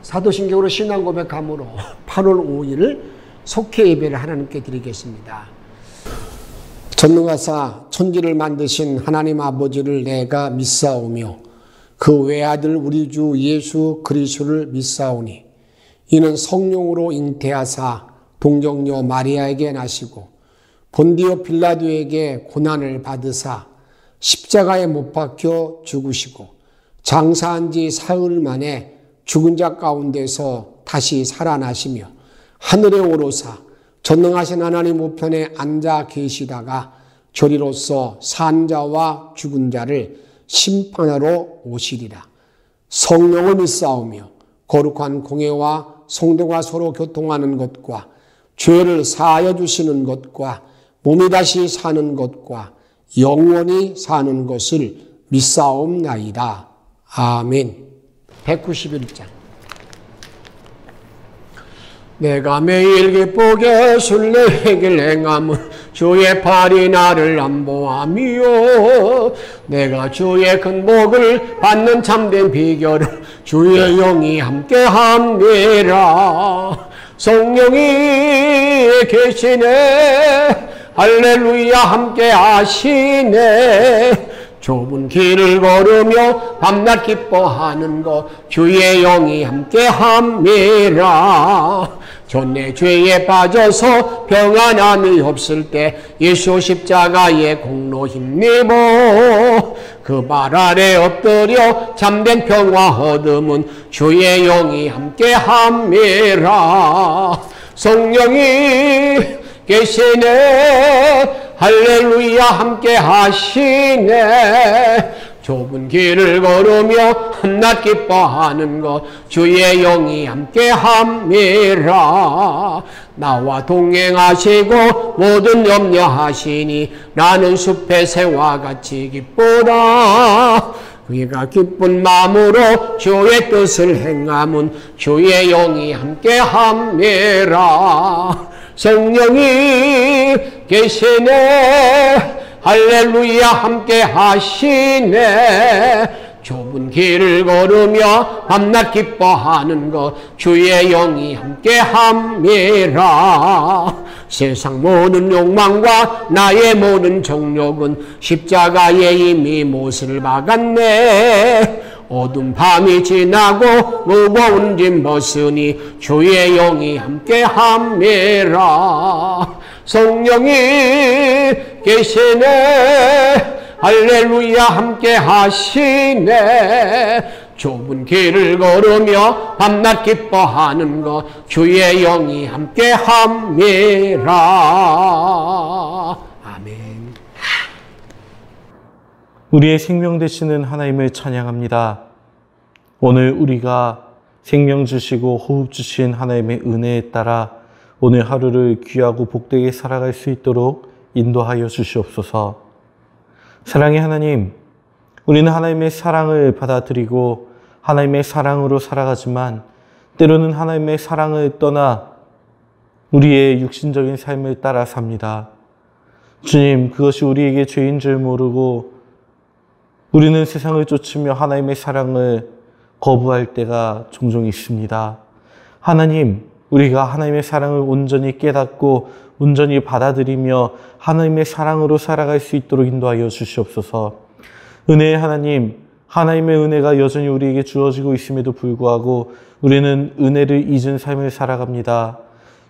사도신경으로 신앙 고백함으로 8월 5일을 속회 예배를 하나님께 드리겠습니다. 전능하사 천지를 만드신 하나님 아버지를 내가 믿사오며 그 외아들 우리 주 예수 그리스도를 믿사오니 이는 성령으로 잉태하사 동정녀 마리아에게 나시고 본디오 빌라도에게 고난을 받으사 십자가에 못 박혀 죽으시고 장사한 지 사흘 만에 죽은 자 가운데서 다시 살아나시며 하늘에 오르사 전능하신 하나님 우편에 앉아 계시다가 저리로서 산 자와 죽은 자를 심판하러 오시리라. 성령을 믿사오며 거룩한 공회와 성도가 서로 교통하는 것과 죄를 사하여 주시는 것과 몸이 다시 사는 것과 영원히 사는 것을 믿사옵나이다. 아멘. 191장. 내가 매일 기쁘게 순례길 행함은 주의 팔이 나를 안보하며 내가 주의 큰 복을 받는 참된 비결은 주의 영이 함께함이라. 성령이 계시네. 할렐루야 함께 하시네. 좁은 길을 걸으며 밤낮 기뻐하는 것 주의 영이 함께함이라. 전내 죄에 빠져서 평안함이 없을 때 예수 십자가의 공로 힘입어 그 발 아래 엎드려 참된 평화 얻음은 주의 영이 함께함이라. 성령이 계시네. 할렐루야 함께 하시네. 좁은 길을 걸으며 한낮 기뻐하는 것 주의 영이 함께함이라. 나와 동행하시고 모든 염려하시니 나는 숲의 새와 같이 기쁘다. 그가 기쁜 마음으로 주의 뜻을 행함은 주의 영이 함께함이라. 성령이 계시네. 할렐루야 함께 하시네. 좁은 길을 걸으며 밤낮 기뻐하는 것 주의 영이 함께함이라. 세상 모든 욕망과 나의 모든 정욕은 십자가에 이미 못을 박았네. 어두운 밤이 지나고 무거운 짐 벗으니 주의 영이 함께함이라. 성령이 계시네. 할렐루야 함께 하시네. 좁은 길을 걸으며 밤낮 기뻐하는 것 주의 영이 함께함이라. 아멘. 우리의 생명 되시는 하나님을 찬양합니다. 오늘 우리가 생명 주시고 호흡 주신 하나님의 은혜에 따라 오늘 하루를 귀하고 복되게 살아갈 수 있도록 인도하여 주시옵소서. 사랑의 하나님, 우리는 하나님의 사랑을 받아들이고 하나님의 사랑으로 살아가지만 때로는 하나님의 사랑을 떠나 우리의 육신적인 삶을 따라 삽니다. 주님, 그것이 우리에게 죄인 줄 모르고 우리는 세상을 쫓으며 하나님의 사랑을 거부할 때가 종종 있습니다. 하나님, 우리가 하나님의 사랑을 온전히 깨닫고 온전히 받아들이며 하나님의 사랑으로 살아갈 수 있도록 인도하여 주시옵소서. 은혜의 하나님, 하나님의 은혜가 여전히 우리에게 주어지고 있음에도 불구하고 우리는 은혜를 잊은 삶을 살아갑니다.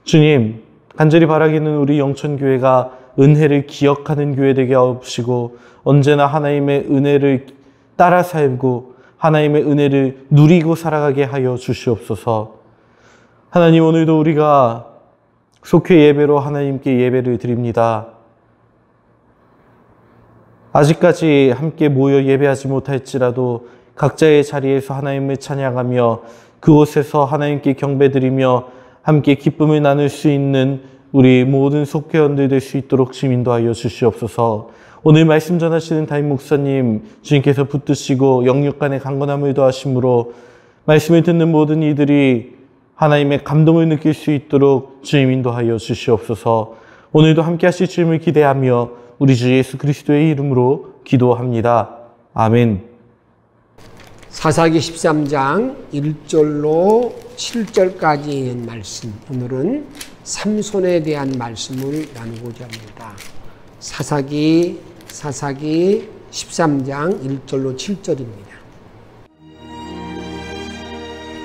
주님, 간절히 바라기는 우리 영천교회가 은혜를 기억하는 교회 되게 하옵시고 언제나 하나님의 은혜를 따라 살고 하나님의 은혜를 누리고 살아가게 하여 주시옵소서. 하나님, 오늘도 우리가 속회 예배로 하나님께 예배를 드립니다. 아직까지 함께 모여 예배하지 못할지라도 각자의 자리에서 하나님을 찬양하며 그곳에서 하나님께 경배드리며 함께 기쁨을 나눌 수 있는 우리 모든 속회원들 될 수 있도록 주님 인도하여 주시옵소서. 오늘 말씀 전하시는 담임 목사님 주님께서 붙드시고 영육간의 강건함을 더하심으로 말씀을 듣는 모든 이들이 하나님의 감동을 느낄 수 있도록 주님 인도하여 주시옵소서. 오늘도 함께 하실 주님을 기대하며 우리 주 예수 그리스도의 이름으로 기도합니다. 아멘. 사사기 13장 1절로 7절까지 있는 말씀, 오늘은 삼손에 대한 말씀을 나누고자 합니다. 사사기 13장 1절로 7절입니다.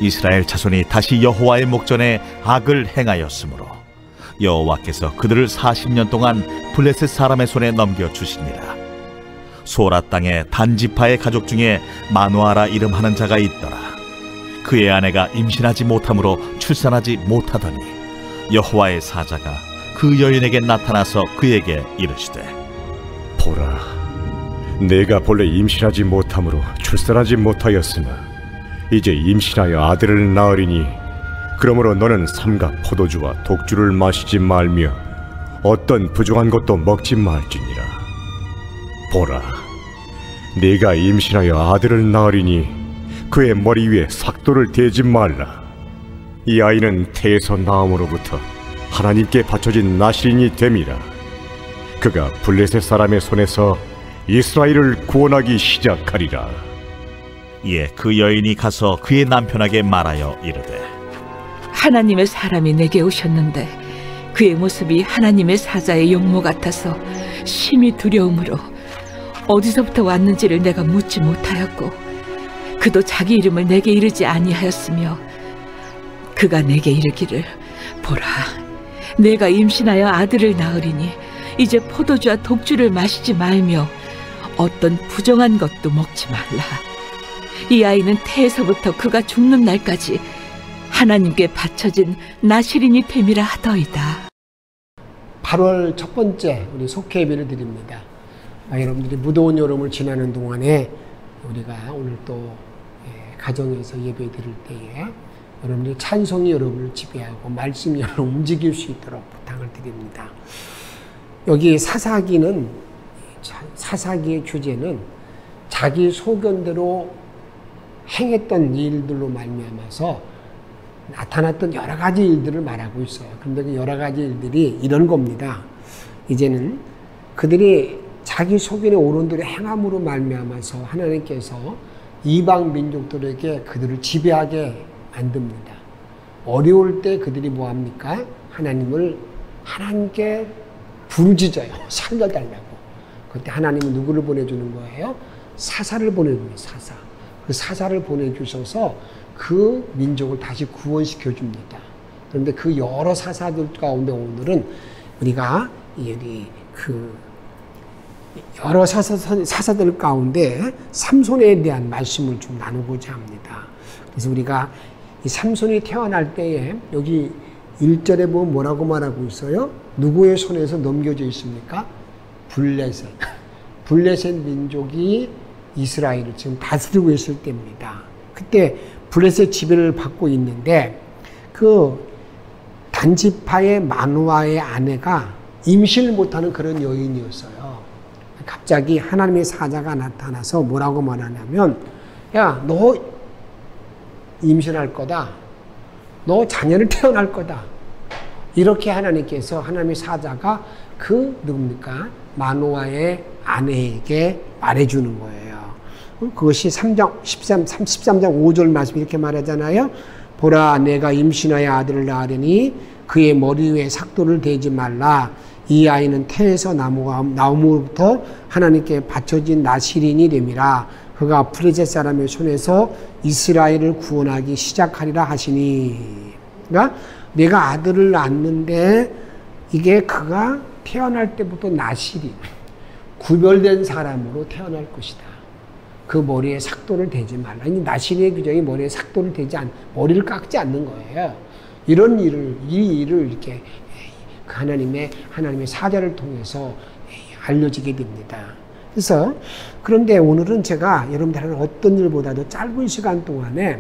이스라엘 자손이 다시 여호와의 목전에 악을 행하였으므로 여호와께서 그들을 40년 동안 블레셋 사람의 손에 넘겨주시니라. 소라 땅에 단지파의 가족 중에 마누아라 이름하는 자가 있더라. 그의 아내가 임신하지 못함으로 출산하지 못하더니 여호와의 사자가 그 여인에게 나타나서 그에게 이르시되, 보라, 내가 본래 임신하지 못함으로 출산하지 못하였으나 이제 임신하여 아들을 낳으리니 그러므로 너는 삼가 포도주와 독주를 마시지 말며 어떤 부정한 것도 먹지 말지니라. 보라, 네가 임신하여 아들을 낳으리니 그의 머리 위에 삭도를 대지 말라. 이 아이는 태에서 나옴으로부터 하나님께 바쳐진 나실인이 됨이라. 그가 블레셋 사람의 손에서 이스라엘을 구원하기 시작하리라. 이에 그 여인이 가서 그의 남편에게 말하여 이르되, 하나님의 사람이 내게 오셨는데 그의 모습이 하나님의 사자의 용모 같아서 심히 두려움으로 어디서부터 왔는지를 내가 묻지 못하였고 그도 자기 이름을 내게 이르지 아니하였으며 그가 내게 이르기를, 보라, 내가 임신하여 아들을 낳으리니 이제 포도주와 독주를 마시지 말며 어떤 부정한 것도 먹지 말라. 이 아이는 태에서부터 그가 죽는 날까지 하나님께 바쳐진 나실인이 됨이라 하더이다. 8월 첫 번째 우리 속회 예배를 드립니다. 여러분들이 무더운 여름을 지나는 동안에 우리가 오늘 또 가정에서 예배 드릴 때에 여러분들이 찬송이 여러분을 지배하고 말씀이 여러분을 움직일 수 있도록 부탁을 드립니다. 여기 사사기의 주제는 자기 소견대로 행했던 일들로 말미암아서 나타났던 여러 가지 일들을 말하고 있어요. 그런데 그 여러 가지 일들이 이런 겁니다. 이제는 그들이 자기 소견의 옳은 대로 행함으로 말미암아서 하나님께서 이방 민족들에게 그들을 지배하게 만듭니다. 어려울 때 그들이 뭐합니까? 하나님께 부르짖어요. 살려달라고. 그때 하나님은 누구를 보내주는 거예요? 사사를 보내줍니다. 사사. 그 사사를 보내주셔서 그 민족을 다시 구원시켜 줍니다. 그런데 그 여러 사사들 가운데 오늘은 우리가 여러 사사들 가운데 삼손에 대한 말씀을 좀 나누고자 합니다. 그래서 우리가 이 삼손이 태어날 때에 여기 1절에 보면 뭐라고 말하고 있어요? 누구의 손에서 넘겨져 있습니까? 블레셋 민족이 이스라엘을 지금 다스리고 있을 때입니다. 그때 블레셋 지배를 받고 있는데 그 단지파의 마누아의 아내가 임신을 못하는 그런 여인이었어요. 갑자기 하나님의 사자가 나타나서 뭐라고 말하냐면, 야, 너 임신할 거다. 너 자녀를 태어날 거다. 이렇게 하나님의 사자가 누굽니까? 마누아의 아내에게 말해주는 거예요. 그것이 13장 5절 말씀 이렇게 말하잖아요. 보라, 내가 임신하여 아들을 낳으려니 그의 머리 위에 삭도를 대지 말라. 이 아이는 태에서 나옴으로부터 하나님께 바쳐진 나실인이 됨이라. 그가 블레셋 사람의 손에서 이스라엘을 구원하기 시작하리라 하시니. 그러니까 내가 아들을 낳는데 이게 그가 태어날 때부터 나실인, 구별된 사람으로 태어날 것이다. 그 머리에 삭도를 대지 말라. 이 나실인의 규정이 머리에 삭도를 머리를 깎지 않는 거예요. 이 일을 이렇게 하나님의 사자를 통해서 알려지게 됩니다. 그런데 오늘은 제가 여러분들은 어떤 일보다도 짧은 시간 동안에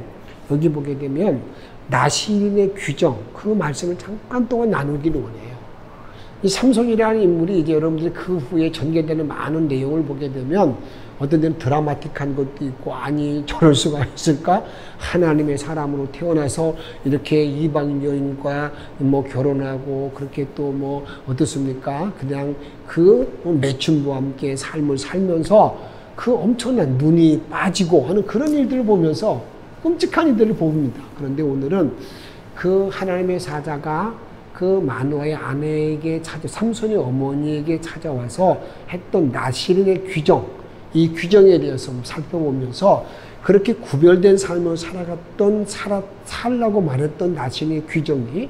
여기 보게 되면 나실인의 규정, 그 말씀을 잠깐 동안 나누기를 원해요. 이 삼손이라는 인물이 이제 여러분들이 그 후에 전개되는 많은 내용을 보게 되면 어떤 데는 드라마틱한 것도 있고, 아니 저럴 수가 있을까? 하나님의 사람으로 태어나서 이렇게 이방 여인과 결혼하고 그렇게 또 어떻습니까? 그냥 그 매춘부와 함께 삶을 살면서 그 엄청난 눈이 빠지고 하는 그런 일들을 보면서 끔찍한 일들을 봅니다. 그런데 오늘은 그 하나님의 사자가 그 마누아의 아내에게 삼손의 어머니에게 찾아와서 했던 나실인의 규정, 이 규정에 대해서 살펴보면서 그렇게 구별된 삶을 살라고 말했던 나실인의 규정이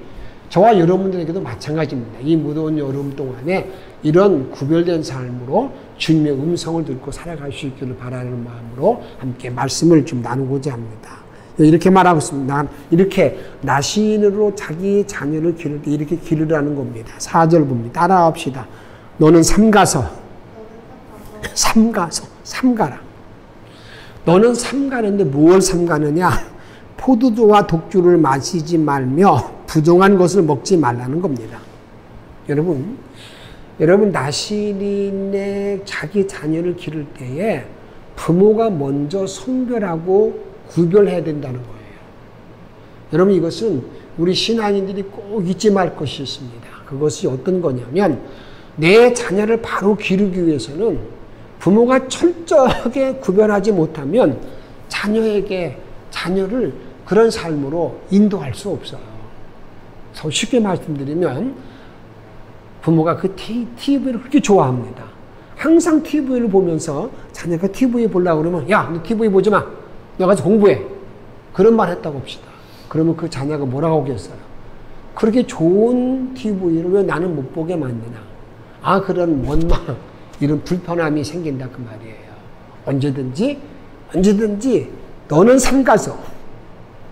저와 여러분들에게도 마찬가지입니다. 이 무더운 여름 동안에 이런 구별된 삶으로 주님의 음성을 듣고 살아갈 수 있기를 바라는 마음으로 함께 말씀을 좀 나누고자 합니다. 이렇게 말하고 있습니다. 이렇게 나신으로 자기 자녀를 기를 때 이렇게 기르라는 겁니다. 4절 봅니다. 따라합시다. 너는 삼가라. 너는 삼가는데 무엇을 삼가느냐? 포도주와 독주를 마시지 말며 부정한 것을 먹지 말라는 겁니다. 여러분 나신인의 자기 자녀를 기를 때에 부모가 먼저 성별하고 구별해야 된다는 거예요. 여러분 이것은 우리 신앙인들이 꼭 잊지 말 것이 있습니다. 그것이 어떤 거냐면 내 자녀를 바로 기르기 위해서는 부모가 철저하게 구별하지 못하면 자녀를 그런 삶으로 인도할 수 없어요. 쉽게 말씀드리면 부모가 그 TV를 그렇게 좋아합니다. 항상 TV를 보면서 자녀가 TV 보려고 그러면 야, 너 TV 보지 마. 너 가서 공부해. 그런 말 했다고 합시다. 그러면 그 자녀가 뭐라고 하겠어요? 그렇게 좋은 TV를 왜 나는 못 보게 만드나? 그런 원망, 이런 불편함이 생긴다 그 말이에요. 언제든지 너는 삼가서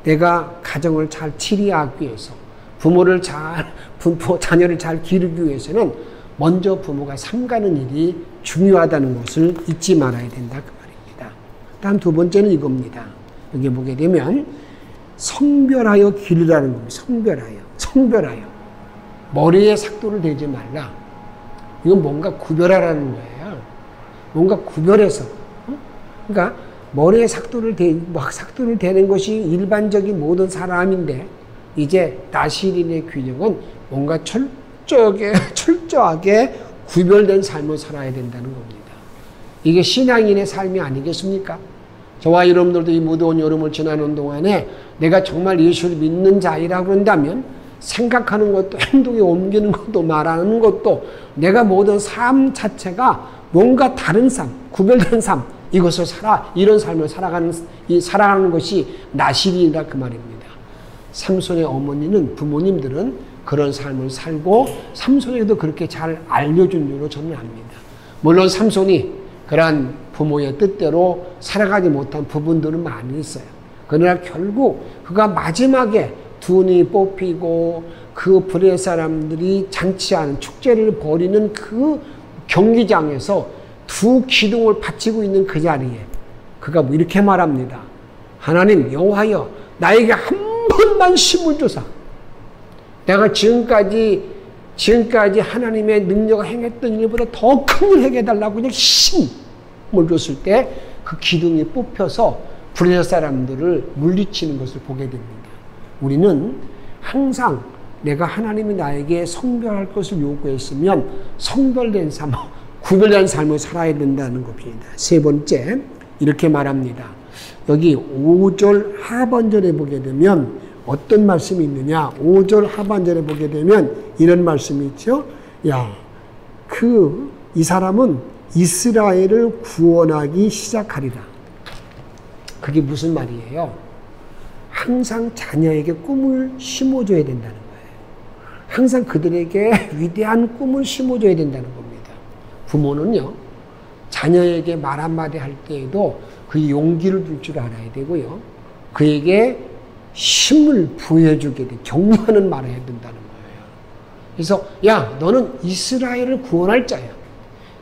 내가 가정을 잘 치리하기 위해서 자녀를 잘 기르기 위해서는 먼저 부모가 삼가는 일이 중요하다는 것을 잊지 말아야 된다 그 말입니다. 다음 두 번째는 이겁니다. 여기 보게 되면 성별하여 기르라는 겁니다. 성별하여 머리에 삭도를 대지 말라. 이건 뭔가 구별하라는 거예요. 뭔가 구별해서. 그러니까 머리에 삭도를 대는 것이 일반적인 모든 사람인데 이제 나실인의 규정은 뭔가 철저하게 구별된 삶을 살아야 된다는 겁니다. 이게 신앙인의 삶이 아니겠습니까? 저와 여러분들도 이 무더운 여름을 지나는 동안에 내가 정말 예수를 믿는 자이라고 한다면 생각하는 것도 행동에 옮기는 것도 말하는 것도 내가 모든 삶 자체가 뭔가 다른 삶, 구별된 삶, 이것을 이런 삶을 살아가는 것이 나실이다 그 말입니다. 삼손의 어머니는 부모님들은 그런 삶을 살고 삼손에게도 그렇게 잘 알려준 줄로 저는 압니다. 물론 삼손이 그러한 부모의 뜻대로 살아가지 못한 부분들은 많이 있어요. 그러나 결국 그가 마지막에 눈이 뽑히고 그 브레 사람들이 잔치하는 축제를 벌이는 그 경기장에서 두 기둥을 받치고 있는 그 자리에 그가 이렇게 말합니다. 하나님 여호와여 나에게 한 번만 힘을 주사. 내가 지금까지 하나님의 능력을 행했던 일보다 더 큰 일 행해달라고 그냥 힘을 줬을 때 그 기둥이 뽑혀서 브레 사람들을 물리치는 것을 보게 됩니다. 우리는 항상 내가 하나님이 나에게 성별할 것을 요구했으면 성별된 삶, 구별된 삶을 살아야 된다는 겁니다. 세 번째, 이렇게 말합니다. 여기 5절 하반절에 보게 되면 어떤 말씀이 있느냐? 5절 하반절에 보게 되면 이런 말씀이 있죠. 이 사람은 이스라엘을 구원하기 시작하리라. 그게 무슨 말이에요? 항상 자녀에게 꿈을 심어줘야 된다는 거예요. 항상 그들에게 위대한 꿈을 심어줘야 된다는 겁니다. 부모는요, 자녀에게 말 한마디 할 때에도 그 용기를 줄 줄 알아야 되고요. 그에게 힘을 부여주게 돼. 격려하는 말을 해야 된다는 거예요. 그래서 너는 이스라엘을 구원할 자야.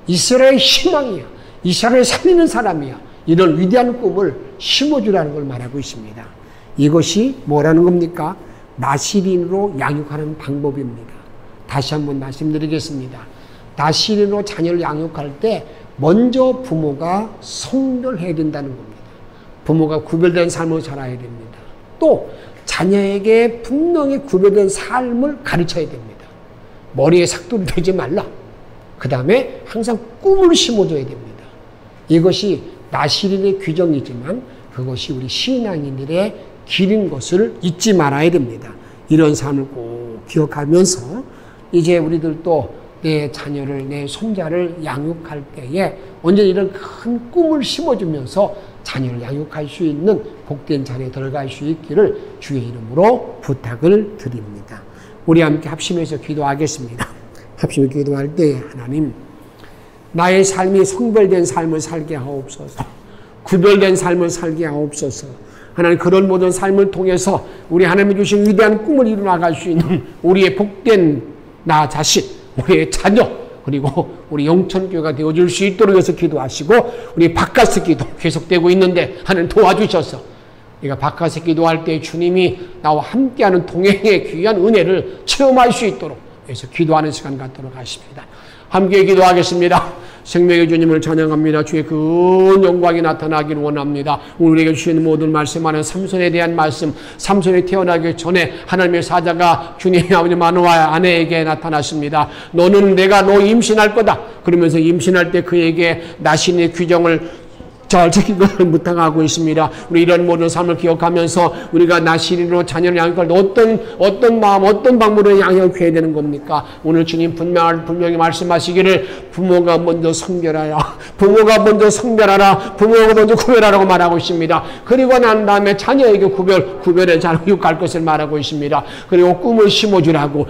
이스라엘의 희망이야. 이스라엘을 살리는 사람이야. 이런 위대한 꿈을 심어주라는 걸 말하고 있습니다. 이것이 뭐라는 겁니까? 나실인으로 양육하는 방법입니다. 다시 한번 말씀드리겠습니다. 나실인으로 자녀를 양육할 때 먼저 부모가 성별해야 된다는 겁니다. 부모가 구별된 삶을 살아야 됩니다. 또 자녀에게 분명히 구별된 삶을 가르쳐야 됩니다. 머리에 삭도를 대지 말라. 그 다음에 항상 꿈을 심어줘야 됩니다. 이것이 나시린의 규정이지만 그것이 우리 신앙인들의 길인 것을 잊지 말아야 됩니다. 이런 삶을 꼭 기억하면서 이제 우리들도 내 자녀를, 내 손자를 양육할 때에 언제나 이런 큰 꿈을 심어주면서 자녀를 양육할 수 있는 복된 자리에 들어갈 수 있기를 주의 이름으로 부탁을 드립니다. 우리 함께 합심해서 기도하겠습니다. 합심해서 기도할 때 하나님, 나의 삶이 성별된 삶을 살게 하옵소서. 구별된 삶을 살게 하옵소서. 하나님, 그런 모든 삶을 통해서 우리 하나님이 주신 위대한 꿈을 이루어나갈 수 있는 우리의 복된 나 자신, 우리의 자녀, 그리고 우리 영천교회가 되어줄 수 있도록 해서 기도하시고, 우리 바깥에서 기도 계속되고 있는데 하나님 도와주셔서 우리가 바깥에서 기도할 때 주님이 나와 함께하는 동행의 귀한 은혜를 체험할 수 있도록 해서 기도하는 시간 갖도록 하십니다. 함께 기도하겠습니다. 생명의 주님을 찬양합니다. 주의 그 영광이 나타나기를 원합니다. 우리에게 주시는 모든 말씀하는 삼손에 대한 말씀, 삼손이 태어나기 전에 하나님의 사자가 주님의 아버지 마노아의 아내에게 나타났습니다. 너는 내가 너 임신할 거다. 그러면서 임신할 때 그에게 나신의 규정을 잘 지킨 것을 부탁하고 있습니다. 우리 이런 모든 삶을 기억하면서 우리가 나시린으로 자녀를 양육할 때 어떤 마음, 어떤 방법으로 양육해야 되는 겁니까? 오늘 주님 분명히 말씀하시기를 부모가 먼저 성별하라, 부모가 먼저 성별하라, 부모가 먼저 구별하라고 말하고 있습니다. 그리고 난 다음에 자녀에게 구별에 잘 교육할 것을 말하고 있습니다. 그리고 꿈을 심어주라고,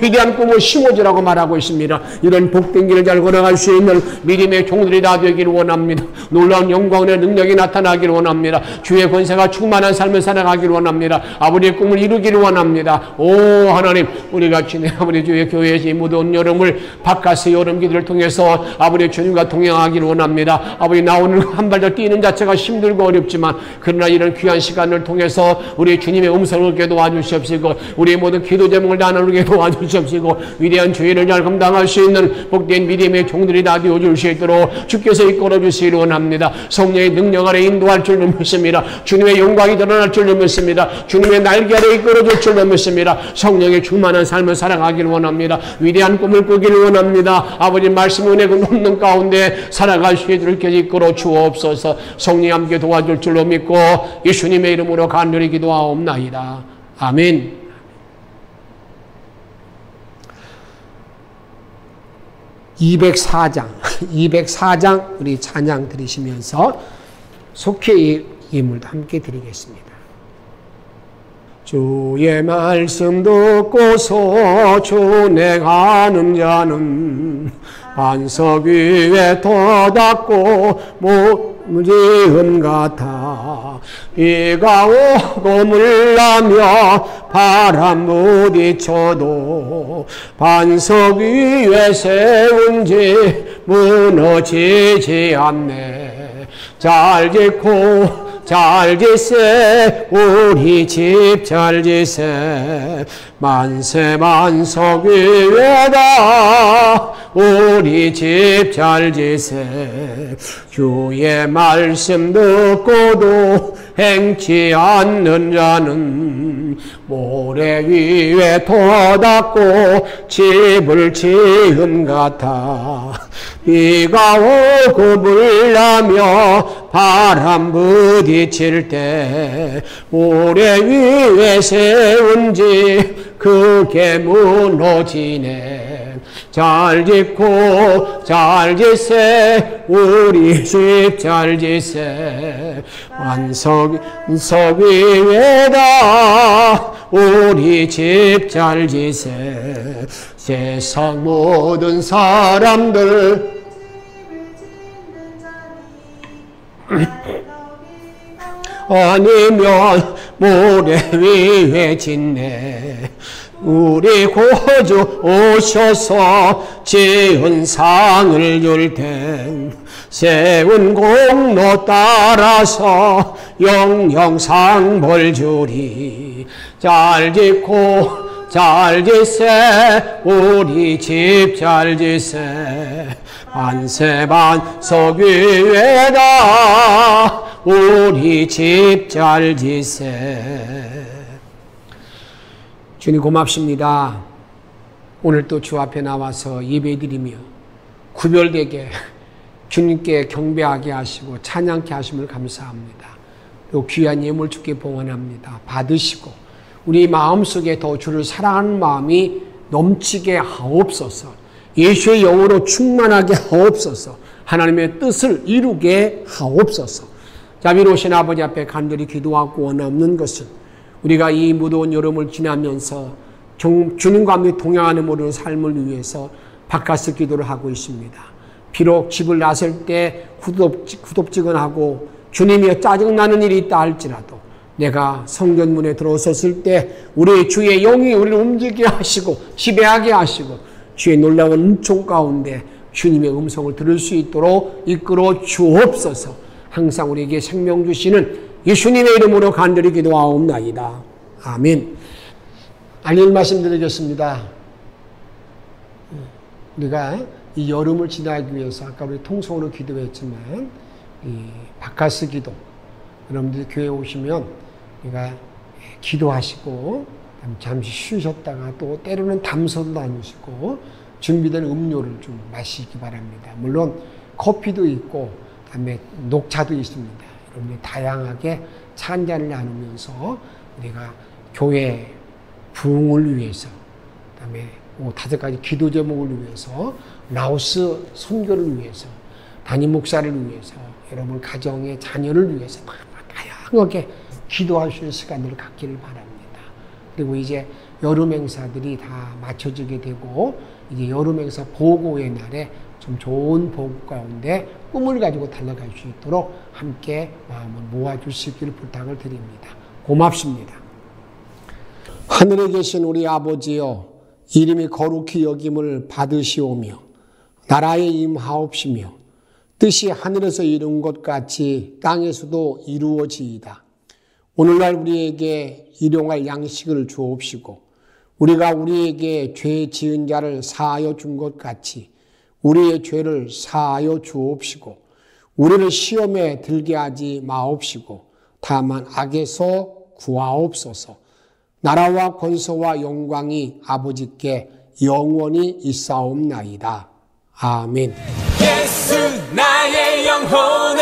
위대한 꿈을 심어주라고 말하고 있습니다. 이런 복된 길을 잘 걸어갈 수 있는 믿음의 종들이 다 되기를 원합니다. 놀라운 영광의 능력이 나타나기를 원합니다. 주의 권세가 충만한 삶을 살아가기를 원합니다. 아버지의 꿈을 이루기를 원합니다. 오 하나님, 우리가 주님 아버지 주의 교회에서 이 무더운 여름을 바깥의 여름 기도를 통해서 아버지 주님과 동행하기를 원합니다. 아버지 나 오늘 한 발 더 뛰는 자체가 힘들고 어렵지만 그러나 이런 귀한 시간을 통해서 우리 주님의 음성을 얻게 도와주시옵시고 우리의 모든 기도 제목을 다 나누게 도와주시옵시고 위대한 주의를 잘 감당할 수 있는 복된 믿음의 종들이 다 되어줄 수 있도록 주께서 이끌어 주시기를 원합니다. 성령의 능력 아래 인도할 줄 믿습니다. 주님의 영광이 드러날 줄 믿습니다. 주님의 날개 아래 이끌어줄 줄 믿습니다. 성령의 충만한 삶을 살아가기를 원합니다. 위대한 꿈을 꾸기를 원합니다. 아버지 말씀 은혜 그 높는 가운데 살아갈 수 있도록 이끌어 주옵소서. 성령이 함께 도와줄 줄로 믿고 예수님의 이름으로 간절히 기도하옵나이다. 아멘. (204장) 우리 찬양 드리시면서 속죄의 예물도 함께 드리겠습니다. 주의 말씀 듣고서 준행하는 자는 반석 위에 터닫고 무지음 같아 비가 오고 물나며 바람 부딪혀도 반석 위에 세운 지 무너지지 않네. 잘 짓고 잘 지세 우리 집 잘 지세 만세 만석 위에다 우리 집 잘 지세 주의 말씀 듣고도 행치 않는 자는 모래 위에 터닫고 집을 지은 같아 비가 오고 물나며 바람 부딪힐 때 모래 위에 세운 집 그게 무너지네. 잘 짓고 잘 지세 우리 집 잘 지세 완석 위에다 우리 집 잘 지세 세상 모든 사람들 아니면 모래 위에 짓네. 우리 구주 오셔서 지은 상을 줄 땐 세운 공로 따라서 영영상 벌 주리. 잘 짓고 잘 지세 우리 집 잘 지세 만세 반석 위에다 우리 집 잘 지세. 주님 고맙습니다. 오늘 또 주 앞에 나와서 예배드리며 구별되게 주님께 경배하게 하시고 찬양케 하심을 감사합니다. 그리고 귀한 예물 주께 봉헌합니다. 받으시고 우리 마음속에 더 주를 사랑하는 마음이 넘치게 하옵소서. 예수의 영으로 충만하게 하옵소서. 하나님의 뜻을 이루게 하옵소서. 자비로우신 아버지 앞에 간절히 기도하고 원하는 것은 우리가 이 무더운 여름을 지나면서 주님과 함께 동행하는 모든 삶을 위해서 바카스 기도를 하고 있습니다. 비록 집을 나설 때 후덥지근하고 주님이 짜증나는 일이 있다 할지라도 내가 성전문에 들어섰을 때 우리 주의 영이 우리를 움직이게 하시고 지배하게 하시고 주의 놀라운 은총 가운데 주님의 음성을 들을 수 있도록 이끌어 주옵소서. 항상 우리에게 생명 주시는 예수님의 이름으로 간절히 기도하옵나이다. 아멘. 알릴 말씀 드리겠습니다. 우리가 이 여름을 지나기 위해서 아까 우리 통성으로 기도했지만 이 바카스 기도, 여러분들이 교회에 오시면 우리가 기도하시고 잠시 쉬셨다가 또 때로는 담소도 나누시고 준비된 음료를 좀 마시기 바랍니다. 물론 커피도 있고 그다음에 녹차도 있습니다. 여러분들 다양하게 차 한 잔을 나누면서 우리가 교회 부흥을 위해서 그다음에 5가지 기도 제목을 위해서 라오스 선교를 위해서 담임 목사를 위해서 여러분 가정의 자녀를 위해서 다양하게 기도할 수 있는 시간을 갖기를 바랍니다. 그리고 이제 여름 행사들이 다 맞춰지게 되고 이제 여름 행사 보고의 날에 좀 좋은 보고 가운데 꿈을 가지고 달려갈 수 있도록 함께 마음을 모아주시기를 부탁을 드립니다. 고맙습니다. 하늘에 계신 우리 아버지여, 이름이 거룩히 여김을 받으시오며 나라에 임하옵시며 뜻이 하늘에서 이룬 것 같이 땅에서도 이루어지이다. 오늘날 우리에게 일용할 양식을 주옵시고 우리가 우리에게 죄 지은 자를 사하여 준 것 같이 우리의 죄를 사하여 주옵시고 우리를 시험에 들게 하지 마옵시고 다만 악에서 구하옵소서. 나라와 권세와 영광이 아버지께 영원히 있사옵나이다. 아멘. 예수 나의 영혼